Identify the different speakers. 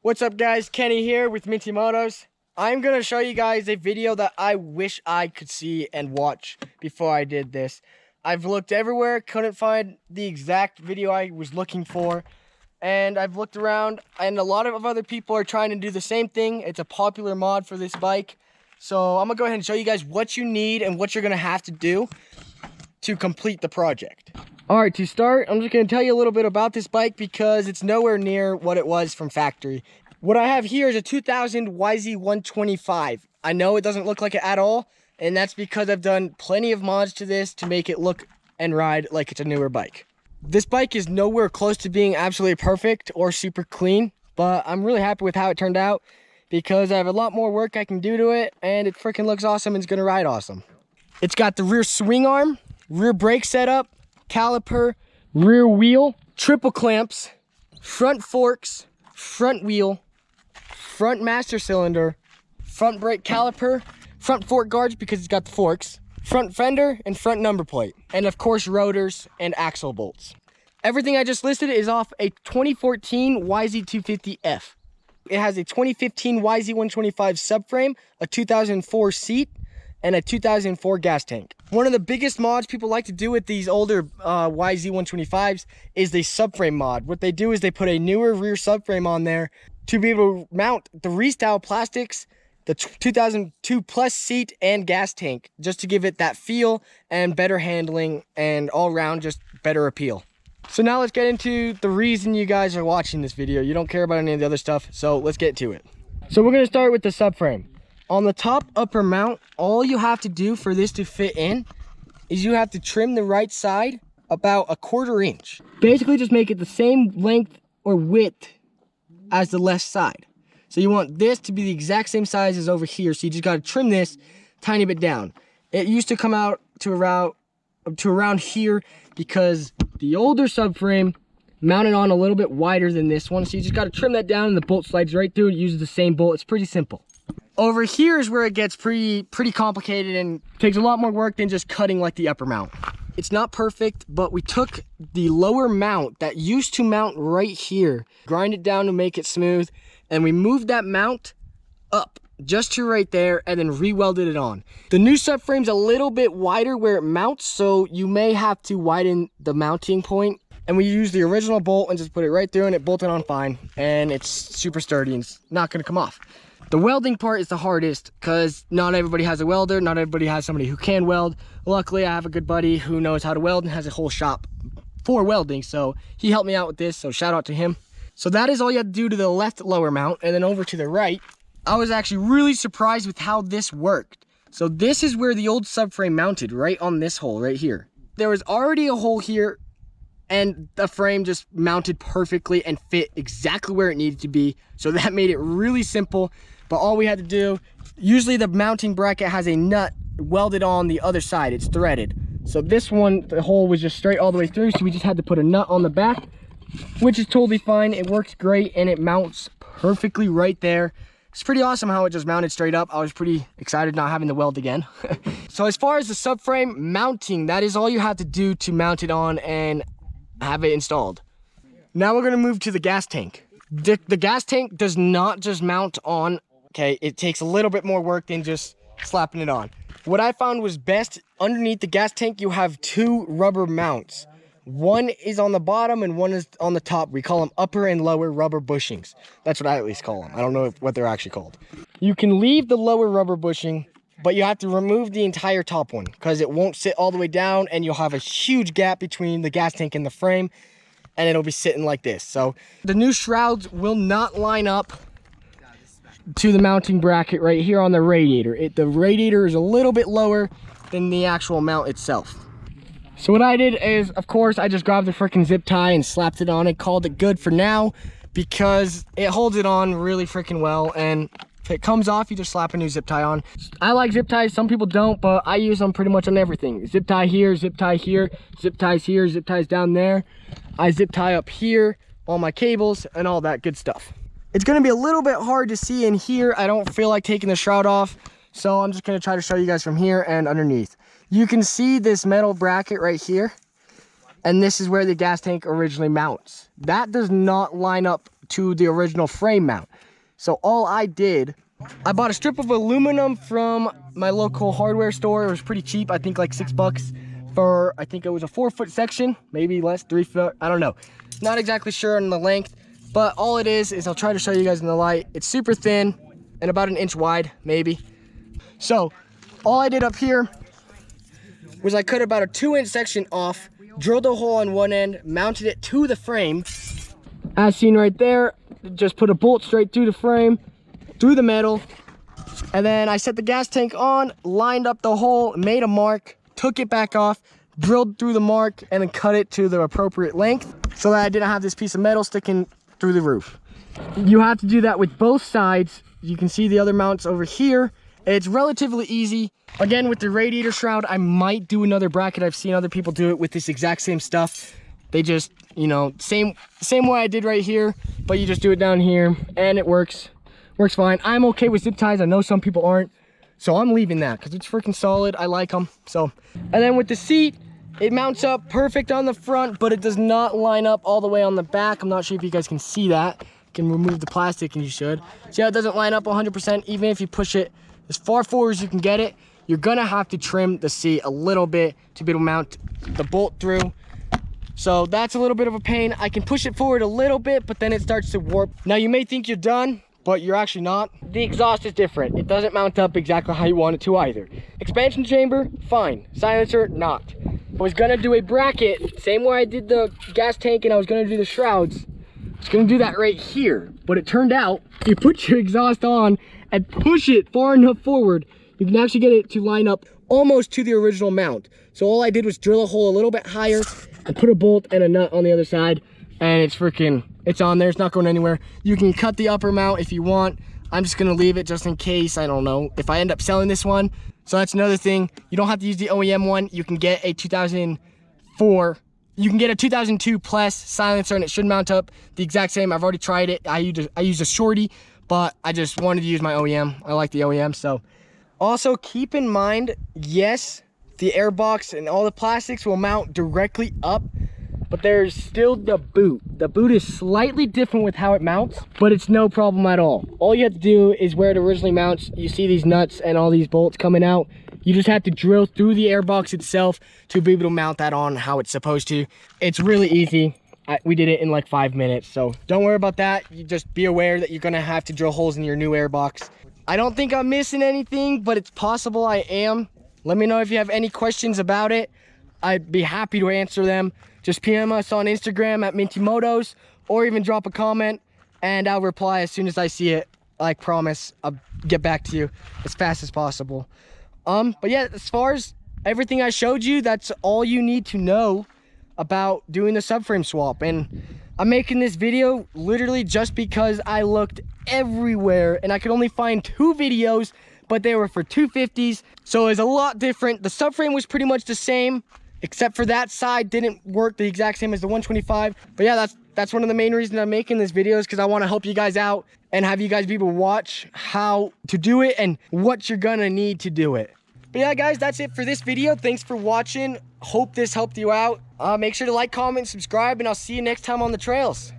Speaker 1: What's up guys, Kenny here with Minty Motos. I'm going to show you guys a video that I wish I could see and watch before I did this. I've looked everywhere, couldn't find the exact video I was looking for. And I've looked around and a lot of other people are trying to do the same thing. It's a popular mod for this bike. So I'm going to go ahead and show you guys what you need and what you're going to have to do to complete the project. Alright, to start, I'm just going to tell you a little bit about this bike because it's nowhere near what it was from factory. What I have here is a 2000 YZ125. I know it doesn't look like it at all, and that's because I've done plenty of mods to this to make it look and ride like it's a newer bike. This bike is nowhere close to being absolutely perfect or super clean, but I'm really happy with how it turned out because I have a lot more work I can do to it, and it freaking looks awesome and it's going to ride awesome. It's got the rear swing arm, rear brake setup, caliper, rear wheel, triple clamps, front forks, front wheel, front master cylinder, front brake caliper, front fork guards because it's got the forks, front fender and front number plate, and of course rotors and axle bolts. Everything I just listed is off a 2014 YZ250F. It has a 2015 YZ125 subframe, a 2004 seat, and a 2004 gas tank. One of the biggest mods people like to do with these older YZ125s is the subframe mod. What they do is they put a newer rear subframe on there to be able to mount the restyle plastics, the 2002 plus seat and gas tank, just to give it that feel and better handling and all around just better appeal. So now let's get into the reason you guys are watching this video. You don't care about any of the other stuff, so let's get to it. So we're gonna start with the subframe. On the top upper mount, all you have to do for this to fit in is you have to trim the right side about a 1/4 inch. Basically just make it the same length or width as the left side. So you want this to be the exact same size as over here. So you just got to trim this tiny bit down. It used to come out to around here because the older subframe mounted on a little bit wider than this one. So you just got to trim that down and the bolt slides right through. It uses the same bolt. It's pretty simple. Over here is where it gets pretty complicated and takes a lot more work than just cutting like the upper mount. It's not perfect, but we took the lower mount that used to mount right here, grind it down to make it smooth, and we moved that mount up just to right there and then re-welded it on. The new subframe's a little bit wider where it mounts, so you may have to widen the mounting point. And we used the original bolt and just put it right through and it bolted on fine, and it's super sturdy and it's not gonna come off. The welding part is the hardest because not everybody has a welder, not everybody has somebody who can weld. Luckily, I have a good buddy who knows how to weld and has a whole shop for welding, so he helped me out with this, so shout out to him. So that is all you have to do to the left lower mount, and then over to the right, I was actually really surprised with how this worked. So this is where the old subframe mounted, right on this hole right here. There was already a hole here, and the frame just mounted perfectly and fit exactly where it needed to be, so that made it really simple. But all we had to do, usually the mounting bracket has a nut welded on the other side, it's threaded. So this one, the hole was just straight all the way through, so we just had to put a nut on the back, which is totally fine. It works great and it mounts perfectly right there. It's pretty awesome how it just mounted straight up. I was pretty excited not having to weld again. So as far as the subframe mounting, that is all you have to do to mount it on and have it installed. Now we're gonna move to the gas tank. The gas tank does not just mount on. Okay, it takes a little bit more work than just slapping it on. What I found was best, underneath the gas tank, you have 2 rubber mounts. One is on the bottom and one is on the top. We call them upper and lower rubber bushings. That's what I at least call them. I don't know what they're actually called. You can leave the lower rubber bushing, but you have to remove the entire top one because it won't sit all the way down and you'll have a huge gap between the gas tank and the frame, and it'll be sitting like this. So the new shrouds will not line up to the mounting bracket right here on the radiator. The radiator is a little bit lower than the actual mount itself. So what I did is, of course, I just grabbed the freaking zip tie and slapped it on it, called it good for now because it holds it on really freaking well, and if it comes off, you just slap a new zip tie on. I like zip ties, some people don't, but I use them pretty much on everything. Zip tie here, zip tie here, zip ties here, zip ties down there. I zip tie up here, all my cables and all that good stuff. It's gonna be a little bit hard to see in here. I don't feel like taking the shroud off, so I'm just gonna try to show you guys from here and underneath. You can see this metal bracket right here, and this is where the gas tank originally mounts. That does not line up to the original frame mount. So all I did, I bought a strip of aluminum from my local hardware store. It was pretty cheap, I think like $6 for, I think it was a 4-foot section, maybe less, 3 foot, I don't know. Not exactly sure on the length, but all it is I'll try to show you guys in the light. It's super thin and about 1 inch wide, maybe. So all I did up here was I cut about a 2-inch section off, drilled a hole on one end, mounted it to the frame. As seen right there, just put a bolt straight through the frame, through the metal, and then I set the gas tank on, lined up the hole, made a mark, took it back off, drilled through the mark, and then cut it to the appropriate length so that I didn't have this piece of metal sticking through the roof. You have to do that with both sides. You can see the other mounts over here. It's relatively easy. Again, with the radiator shroud, I might do another bracket. I've seen other people do it with this exact same stuff. They just, you know, same way I did right here, but you just do it down here and it works fine. I'm okay with zip ties. I know some people aren't, so I'm leaving that because it's freaking solid. I like them. So, and then with the seat, it mounts up perfect on the front, but it does not line up all the way on the back. I'm not sure if you guys can see that. You can remove the plastic, and you should. See how it doesn't line up 100%, even if you push it as far forward as you can get it. You're gonna have to trim the seat a little bit to be able to mount the bolt through. So that's a little bit of a pain. I can push it forward a little bit, but then it starts to warp. Now you may think you're done, but you're actually not. The exhaust is different. It doesn't mount up exactly how you want it to either. Expansion chamber, fine. Silencer, not. I was gonna do a bracket, same way I did the gas tank and I was gonna do the shrouds. I was gonna do that right here, but it turned out, if you put your exhaust on and push it far enough forward, you can actually get it to line up almost to the original mount. So all I did was drill a hole a little bit higher and put a bolt and a nut on the other side, and it's on there. It's not going anywhere. You can cut the upper mount if you want. I'm just gonna leave it just in case, I don't know, if I end up selling this one. So that's another thing. You don't have to use the OEM one. You can get a 2004, you can get a 2002 plus silencer and it should mount up the exact same. I've already tried it. I used a shorty, but I just wanted to use my OEM. I like the OEM. So also keep in mind, yes, the airbox and all the plastics will mount directly up, but there's still the boot. The boot is slightly different with how it mounts, but it's no problem at all. All you have to do is where it originally mounts. You see these nuts and all these bolts coming out. You just have to drill through the airbox itself to be able to mount that on how it's supposed to. It's really easy. We did it in like 5 minutes, so don't worry about that. You just be aware that you're gonna have to drill holes in your new airbox. I don't think I'm missing anything, but it's possible I am. Let me know if you have any questions about it. I'd be happy to answer them. Just PM us on Instagram at Minty Motos, or even drop a comment and I'll reply as soon as I see it. I promise I'll get back to you as fast as possible. But yeah, as far as everything I showed you, that's all you need to know about doing the subframe swap. And I'm making this video literally just because I looked everywhere and I could only find 2 videos, but they were for 250s, so it was a lot different. The subframe was pretty much the same, except for that side didn't work the exact same as the 125. But yeah, that's one of the main reasons I'm making this video, is because I want to help you guys out and have you guys be able to watch how to do it and what you're gonna need to do it. But yeah, guys, that's it for this video. Thanks for watching. Hope this helped you out. Make sure to like, comment, subscribe, and I'll see you next time on the trails.